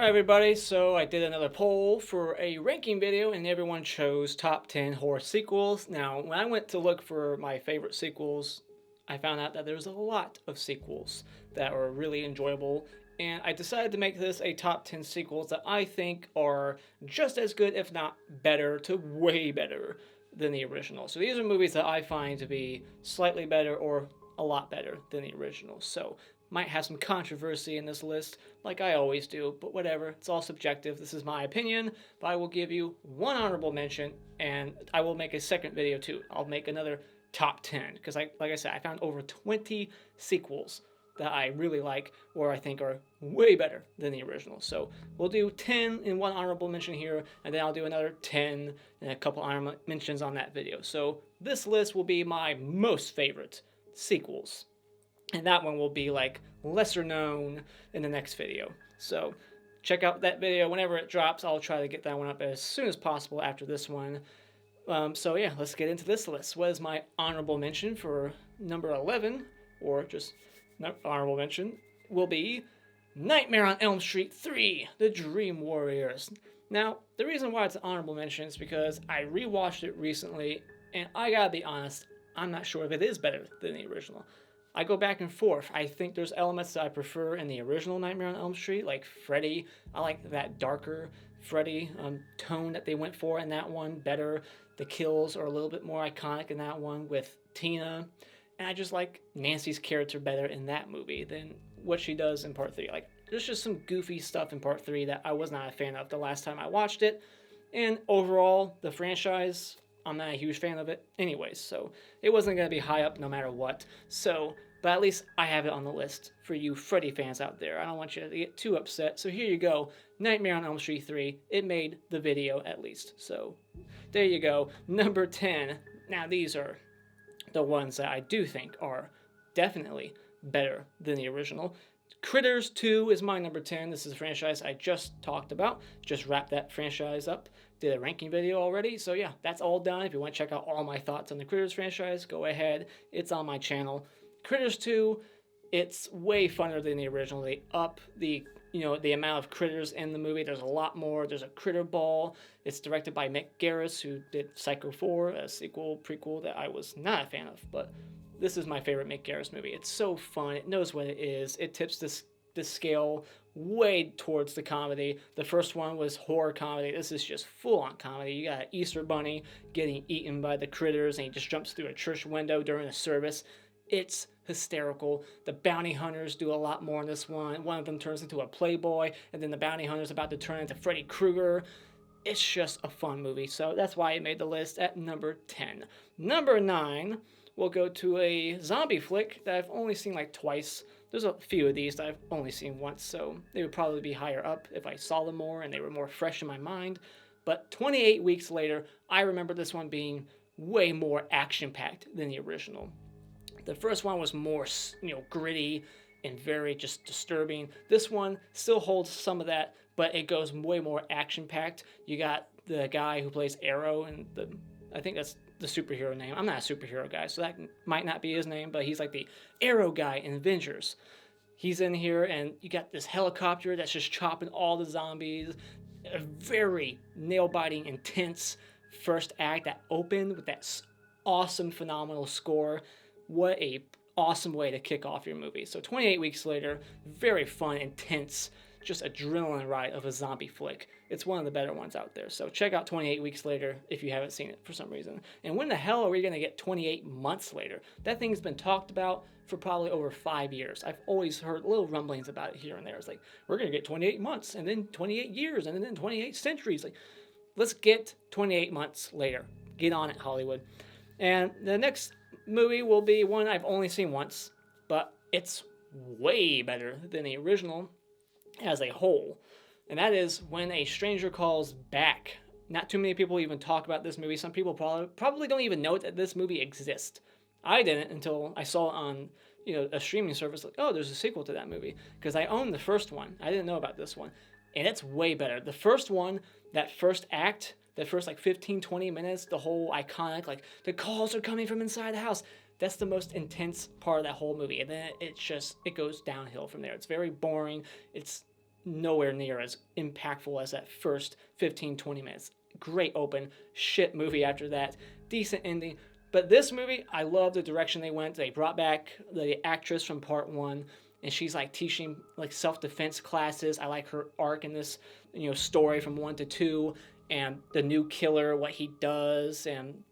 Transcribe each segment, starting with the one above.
Alright everybody, so I did another poll for a ranking video and everyone chose top 10 horror sequels. Now, when I went to look for my favorite sequels, I found out that there's a lot of sequels that were really enjoyable, and I decided to make this a top 10 sequels that I think are just as good, if not better, to way better than the original. So these are movies that I find to be slightly better or a lot better than the original. So might have some controversy in this list, like I always do, but whatever. It's all subjective. This is my opinion, but I will give you one honorable mention, and I will make a second video too. I'll make another top 10, because like I said, I found over 20 sequels that I really like, or I think are way better than the original. So we'll do 10 in one honorable mention here, and then I'll do another 10 and a couple honorable mentions on that video. So this list will be my most favorite sequels, and that one will be like lesser known in the next video. So check out that video whenever it drops. I'll try to get that one up as soon as possible after this one. So yeah, let's get into this list. What is my honorable mention for number 11, or just honorable mention, will be Nightmare on Elm Street 3, The Dream Warriors. Now, the reason why it's an honorable mention is because I rewatched it recently, and I gotta be honest, I'm not sure if it is better than the original. I go back and forth. I think there's elements that I prefer in the original Nightmare on Elm Street, like Freddy. I like that darker Freddy tone that they went for in that one better. The kills are a little bit more iconic in that one with Tina. And I just like Nancy's character better in that movie than what she does in part 3. Like, there's just some goofy stuff in part 3 that I was not a fan of the last time I watched it. And overall, the franchise, I'm not a huge fan of it anyways, so it wasn't going to be high up no matter what. So, but at least I have it on the list for you Freddy fans out there. I don't want you to get too upset. So here you go, Nightmare on Elm Street 3. It made the video at least. So there you go. Number 10. Now these are the ones that I do think are definitely better than the original. Critters 2 is my number 10. This is a franchise I just talked about. Just wrapped that franchise up. Did a ranking video already. So yeah, that's all done. If you want to check out all my thoughts on the Critters franchise, go ahead. It's on my channel. Critters 2, it's way funner than the original. They up the amount of critters in the movie. There's a lot more. There's a critter ball. It's directed by Mick Garris, who did Psycho 4, a prequel that I was not a fan of, but this is my favorite Mick Garris movie. It's so fun. It knows what it is. It tips this scale way towards the comedy. The first one was horror comedy. This is just full-on comedy. You got an Easter bunny getting eaten by the critters, and he just jumps through a church window during a service. It's hysterical. The bounty hunters do a lot more in this one. One of them turns into a playboy, and then the bounty hunter's about to turn into Freddy Krueger. It's just a fun movie, so that's why it made the list at number 10. Number 9, we'll go to a zombie flick that I've only seen like twice. There's a few of these that I've only seen once, so they would probably be higher up if I saw them more and they were more fresh in my mind. But 28 weeks later, I remember this one being way more action-packed than the original. The first one was more, gritty and very just disturbing. This one still holds some of that, but it goes way more action-packed. You got the guy who plays Arrow, and I think that's the superhero name. I'm not a superhero guy, so that might not be his name, but he's like the Arrow guy in Avengers. He's in here, and you got this helicopter that's just chopping all the zombies. A very nail-biting, intense first act that opened with that awesome, phenomenal score. What a awesome way to kick off your movie. So 28 weeks later, very fun, intense, just adrenaline ride of a zombie flick. It's one of the better ones out there. So check out 28 weeks later if you haven't seen it for some reason. And when the hell are we going to get 28 months later? That thing's been talked about for probably over 5 years. I've always heard little rumblings about it here and there. It's like, we're going to get 28 months, and then 28 years, and then 28 centuries. Like, let's get 28 months later. Get on it, Hollywood. And the next movie will be one I've only seen once, but it's way better than the original as a whole, and that is When a Stranger Calls Back. Not too many people even talk about this movie. Some people probably don't even know that this movie exists. I didn't until I saw it on a streaming service. Like, oh, there's a sequel to that movie, because I own the first one. I didn't know about this one, and it's way better. The first one, that first act, the first like 15-20 minutes, the whole iconic, like, the calls are coming from inside the house. That's the most intense part of that whole movie. And then it goes downhill from there. It's very boring. It's nowhere near as impactful as that first 15-20 minutes. Great open, shit movie after that, decent ending. But this movie, I love the direction they went. They brought back the actress from part one, and she's like teaching like self-defense classes. I like her arc in this, story from 1 to 2, and the new killer, what he does, and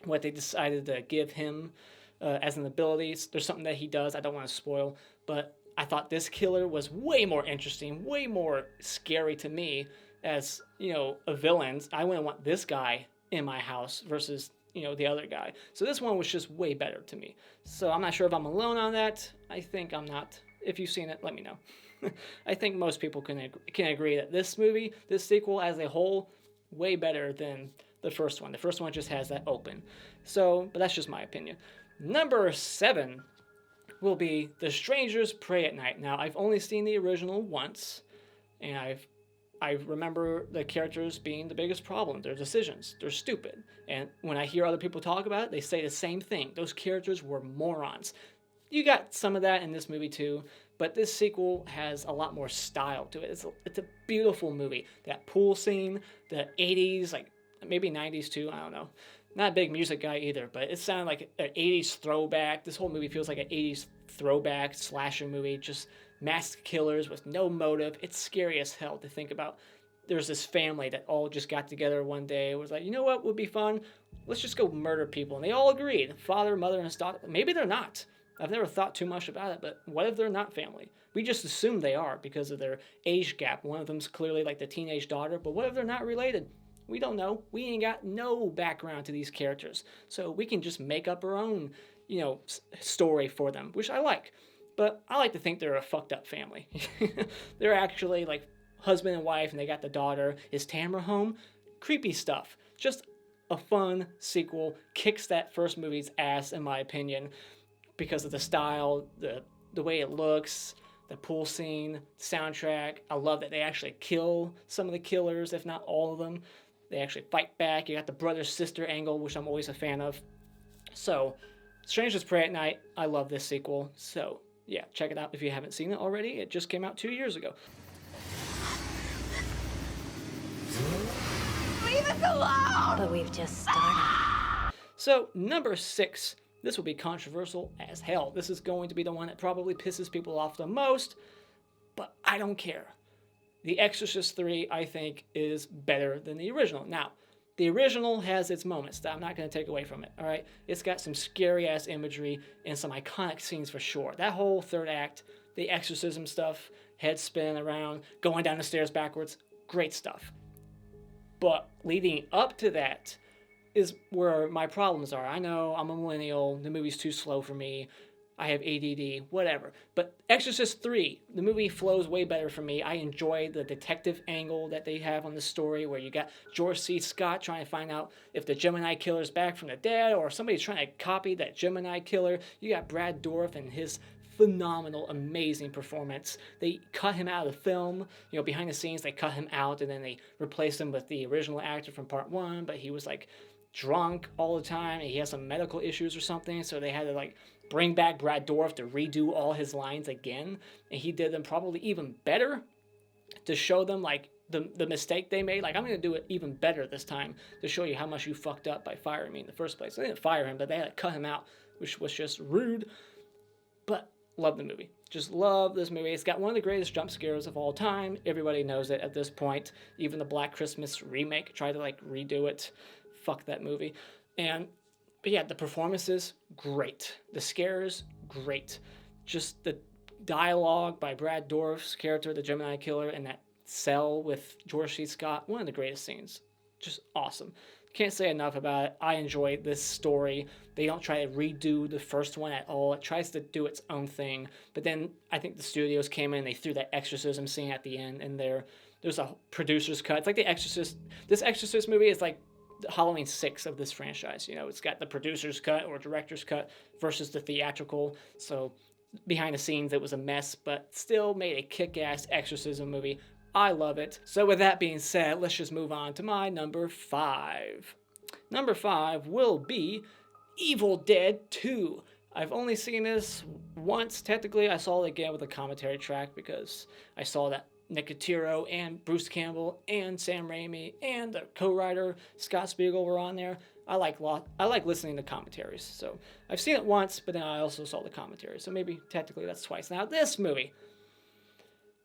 what they decided to give him as an ability. There's something that he does I don't want to spoil, but I thought this killer was way more interesting, way more scary to me as, a villain. I wouldn't want this guy in my house versus, the other guy. So this one was just way better to me. So I'm not sure if I'm alone on that. I think I'm not. If you've seen it, let me know. I think most people can agree that this movie, this sequel as a whole, way better than the first one. The first one just has that open. So, but that's just my opinion. Number 7 will be The Strangers Pray at Night. Now, I've only seen the original once, and I remember the characters being the biggest problem. Their decisions. They're stupid. And when I hear other people talk about it, they say the same thing. Those characters were morons. You got some of that in this movie too, but this sequel has a lot more style to it. It's a beautiful movie. That pool scene, the 80s, like maybe 90s too, I don't know. Not a big music guy either, but it sounded like an 80s throwback. This whole movie feels like an 80s throwback slasher movie, just masked killers with no motive. It's scary as hell to think about. There's this family that all just got together one day. It was like, you know what would be fun? Let's just go murder people. And they all agreed. Father, mother, and his daughter. Maybe they're not. I've never thought too much about it, but what if they're not family? We just assume they are because of their age gap. One of them's clearly like the teenage daughter, but what if they're not related? We don't know. We ain't got no background to these characters. So we can just make up our own, story for them, which I like. But I like to think they're a fucked up family. They're actually like husband and wife, and they got the daughter. Is Tamara home? Creepy stuff. Just a fun sequel. Kicks that first movie's ass, in my opinion, because of the style, the way it looks, the pool scene, soundtrack. I love that they actually kill some of the killers, if not all of them. They actually fight back. You got the brother-sister angle, which I'm always a fan of. So, Strangers Pray at Night, I love this sequel. So, yeah, check it out if you haven't seen it already. It just came out 2 years ago. Leave us alone! But we've just started. So, number 6. This will be controversial as hell. This is going to be the one that probably pisses people off the most, but I don't care. The Exorcist 3, I think, is better than the original. Now, the original has its moments that I'm not going to take away from it, all right? It's got some scary-ass imagery and some iconic scenes for sure. That whole third act, the exorcism stuff, head spinning around, going down the stairs backwards, great stuff. But leading up to that is where my problems are. I know I'm a millennial, the movie's too slow for me, I have ADD, whatever. But Exorcist 3, the movie flows way better for me. I enjoy the detective angle that they have on the story, where you got George C. Scott trying to find out if the Gemini killer's back from the dead, or somebody's trying to copy that Gemini killer. You got Brad Dourif and his phenomenal, amazing performance. They cut him out of the film. Behind the scenes, they cut him out, and then they replaced him with the original actor from part 1, but he was like drunk all the time, and he has some medical issues or something, so they had to bring back Brad Dourif to redo all his lines again, and he did them probably even better to show them the mistake they made. I'm going to do it even better this time to show you how much you fucked up by firing me in the first place. They didn't fire him, but they had to cut him out, which was just rude. But love the movie. Just love this movie. It's got one of the greatest jump scares of all time. Everybody knows it at this point. Even the Black Christmas remake tried to redo it. Fuck that movie. But yeah, the performances, great. The scares, great. Just the dialogue by Brad Dourif's character, the Gemini killer, and that cell with George C. Scott, one of the greatest scenes. Just awesome. Can't say enough about it. I enjoy this story. They don't try to redo the first one at all. It tries to do its own thing. But then I think the studios came in, they threw that exorcism scene at the end, and there's a producer's cut. It's like The Exorcist. This Exorcist movie is like Halloween 6 of this franchise. It's got the producer's cut or director's cut versus the theatrical. So behind the scenes, it was a mess, but still made a kick-ass exorcism movie. I love it. So with that being said, let's just move on to my number 5. Number 5 will be Evil Dead 2. I've only seen this once. Technically, I saw it again with a commentary track because I saw that Nicotero and Bruce Campbell and Sam Raimi and the co-writer Scott Spiegel were on there. I like listening to commentaries. So I've seen it once, but then I also saw the commentary. So maybe technically that's twice. Now this movie,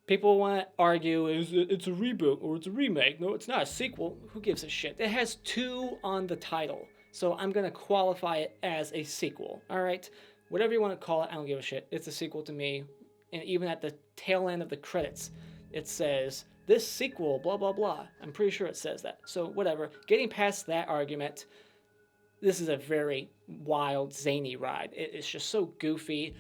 people want to argue it's a reboot or it's a remake. No, it's not a sequel. Who gives a shit? It has 2 on the title, so I'm gonna qualify it as a sequel. All right, whatever you want to call it, I don't give a shit. It's a sequel to me. And even at the tail end of the credits, it says this sequel, blah blah blah. I'm pretty sure it says that. So whatever. Getting past that argument, this is a very wild, zany ride. It's just so goofy.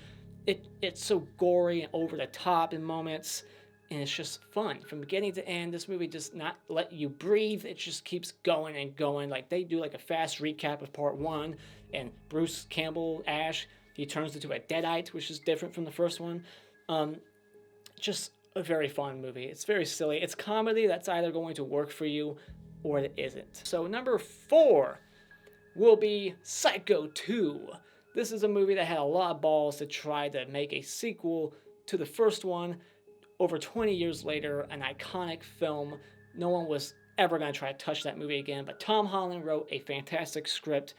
It's so gory and over the top in moments, and it's just fun from beginning to end. This movie does not let you breathe. It just keeps going and going. Like they do like a fast recap of part 1, and Bruce Campbell, Ash, he turns into a deadite, which is different from the first one. Just a very fun movie. It's very silly. It's comedy that's either going to work for you or it isn't. So number 4 will be Psycho 2. This is a movie that had a lot of balls to try to make a sequel to the first one. Over 20 years later, an iconic film. No one was ever going to try to touch that movie again, but Tom Holland wrote a fantastic script,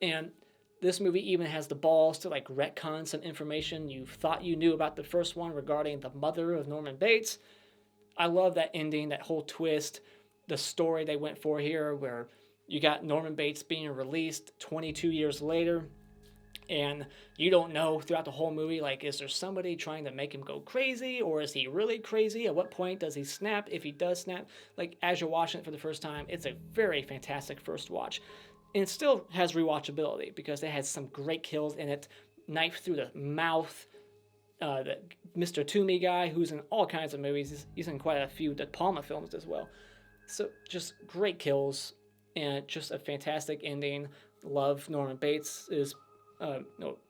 and this movie even has the balls to like retcon some information you thought you knew about the first one regarding the mother of Norman Bates. I love that ending, that whole twist, the story they went for here, where you got Norman Bates being released 22 years later, and you don't know throughout the whole movie, like, is there somebody trying to make him go crazy, or is he really crazy? At what point does he snap, if he does snap? Like, as you're watching it for the first time, it's a very fantastic first watch. And it still has rewatchability, because it has some great kills in it. Knife through the mouth, the Mr. Toomey guy, who's in all kinds of movies. He's in quite a few De Palma films as well. So, just great kills, and just a fantastic ending. Love Norman Bates'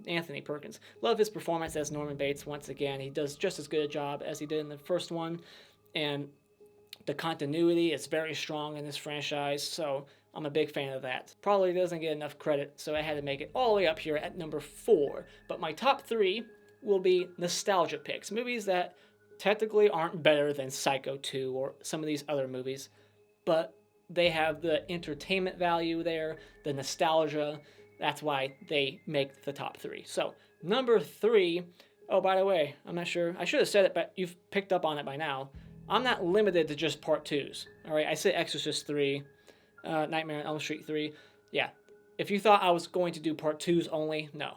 Anthony Perkins. Love his performance as Norman Bates once again. He does just as good a job as he did in the first one, and the continuity is very strong in this franchise, so I'm a big fan of that. Probably doesn't get enough credit, so I had to make it all the way up here at number 4. But my top 3 will be nostalgia picks, movies that technically aren't better than Psycho 2 or some of these other movies, but they have the entertainment value there, the nostalgia. That's why they make the top 3. So, number 3, oh, by the way, I'm not sure, I should have said it, but you've picked up on it by now. I'm not limited to just part 2s. All right, I said Exorcist 3, Nightmare on Elm Street 3. Yeah, if you thought I was going to do part 2s only, no.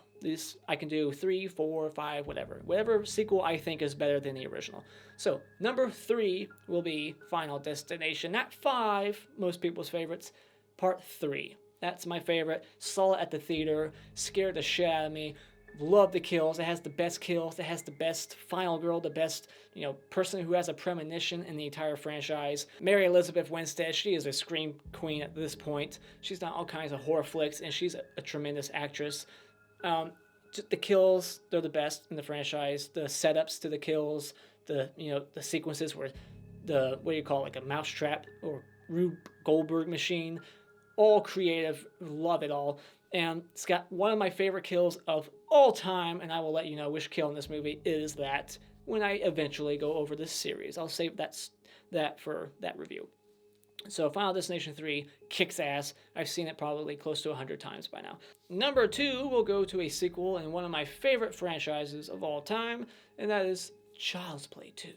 I can do 3, 4, 5, whatever. Whatever sequel I think is better than the original. So, number 3 will be Final Destination. Not 5, most people's favorites. Part 3. That's my favorite. Saw it at the theater. Scared the shit out of me. Love the kills. It has the best kills. It has the best final girl, the best, person who has a premonition in the entire franchise. Mary Elizabeth Winstead, she is a scream queen at this point. She's done all kinds of horror flicks, and she's a tremendous actress. The kills, they're the best in the franchise. The setups to the kills, the sequences where like a mousetrap or Rube Goldberg machine, all creative, love it all. And it's got one of my favorite kills of all time, and I will let you know which kill in this movie is that when I eventually go over this series. I'll save that for that review. So Final Destination 3 kicks ass. I've seen it probably close to 100 times by now. Number 2 will go to a sequel in one of my favorite franchises of all time, and that is Child's Play 2.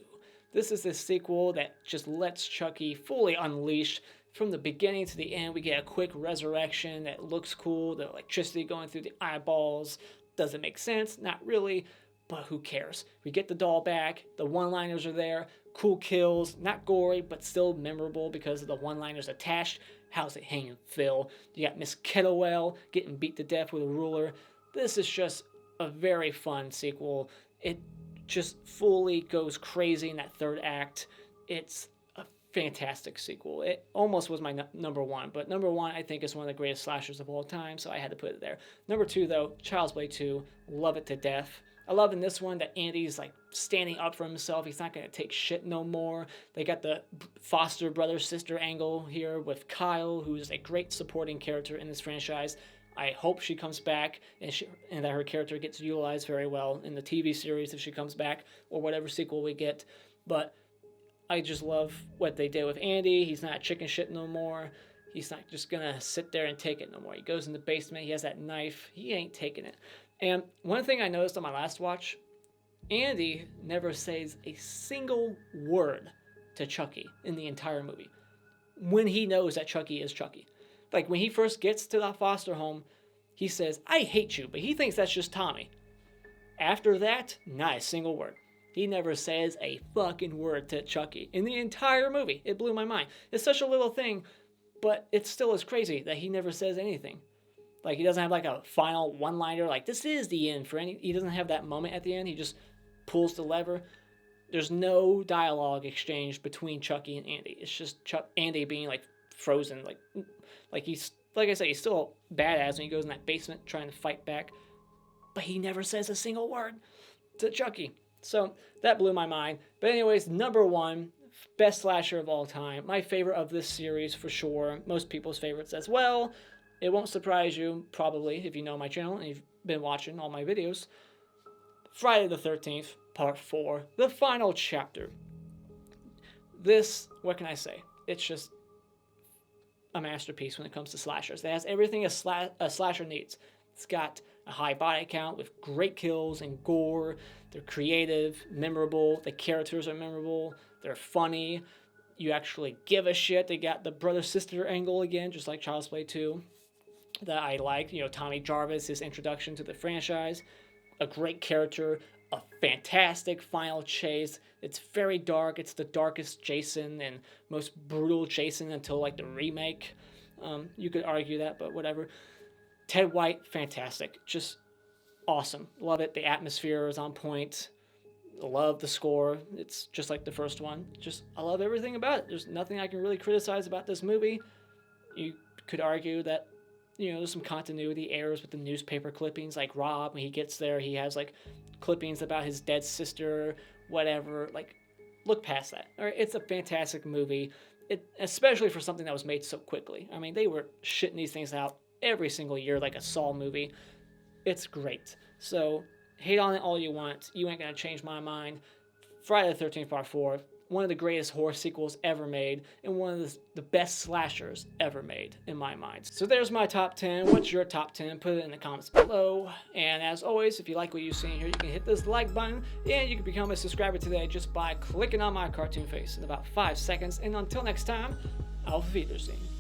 This is the sequel that just lets Chucky fully unleash. From the beginning to the end, we get a quick resurrection that looks cool. The electricity going through the eyeballs. Does it make sense? Not really, but who cares? We get the doll back. The one-liners are there. Cool kills. Not gory, but still memorable because of the one-liners attached. How's it hanging, Phil? You got Miss Kettlewell getting beat to death with a ruler. This is just a very fun sequel. It just fully goes crazy in that third act. It's fantastic sequel. It almost was my number 1, but number 1 I think is one of the greatest slashers of all time, so I had to put it there. Number 2 though, Child's Play 2, love it to death. I love in this one that Andy's standing up for himself. He's not going to take shit no more. They got the foster brother sister angle here with Kyle, who's a great supporting character in this franchise. I hope she comes back and that her character gets utilized very well in the TV series if she comes back or whatever sequel we get. But I just love what they did with Andy. He's not chicken shit no more. He's not just gonna sit there and take it no more. He goes in the basement, he has that knife, he ain't taking it. And one thing I noticed on my last watch, Andy never says a single word to Chucky in the entire movie. When he knows that Chucky is Chucky. Like when he first gets to the foster home, he says, "I hate you," but he thinks that's just Tommy. After that, not a single word. He never says a fucking word to Chucky in the entire movie. It blew my mind. It's such a little thing, but it still is crazy that he never says anything. Like, he doesn't have like a final one-liner, like, this is the end for any. He doesn't have that moment at the end. He just pulls the lever. There's no dialogue exchange between Chucky and Andy. It's just Andy being like frozen, like he's, like I said, he's still a badass when he goes in that basement trying to fight back, but he never says a single word to Chucky. So that blew my mind. But anyways, number one, best slasher of all time. My favorite of this series for sure. Most people's favorites as well. It won't surprise you, probably, if you know my channel and you've been watching all my videos. Friday the 13th, Part 4, the final chapter. This, what can I say? It's just a masterpiece when it comes to slashers. It has everything a slasher needs. It's got a high body count with great kills and gore. They're creative, memorable. The characters are memorable. They're funny. You actually give a shit. They got the brother-sister angle again, just like Child's Play 2, that I like. You know, Tommy Jarvis, his introduction to the franchise. A great character. A fantastic final chase. It's very dark. It's the darkest Jason and most brutal Jason until, like, the remake. You could argue that, but whatever. Ted White, fantastic. Just awesome. Love it. The atmosphere is on point. Love the score. It's just like the first one. Just, I love everything about it. There's nothing I can really criticize about this movie. You could argue that, you know, there's some continuity errors with the newspaper clippings. Like Rob, when he gets there, he has like clippings about his dead sister, whatever. Like, look past that. All right, it's a fantastic movie. Especially for something that was made so quickly. I mean, they were shitting these things out every single year, like a Saw movie. It's great. So, hate on it all you want. You ain't gonna change my mind. Friday the 13th Part 4, one of the greatest horror sequels ever made, and one of the best slashers ever made, in my mind. So there's my top 10. What's your top 10? Put it in the comments below. And as always, if you like what you've seen here, you can hit this like button, and you can become a subscriber today just by clicking on my cartoon face in about 5 seconds. And until next time, Auf Wiedersehen.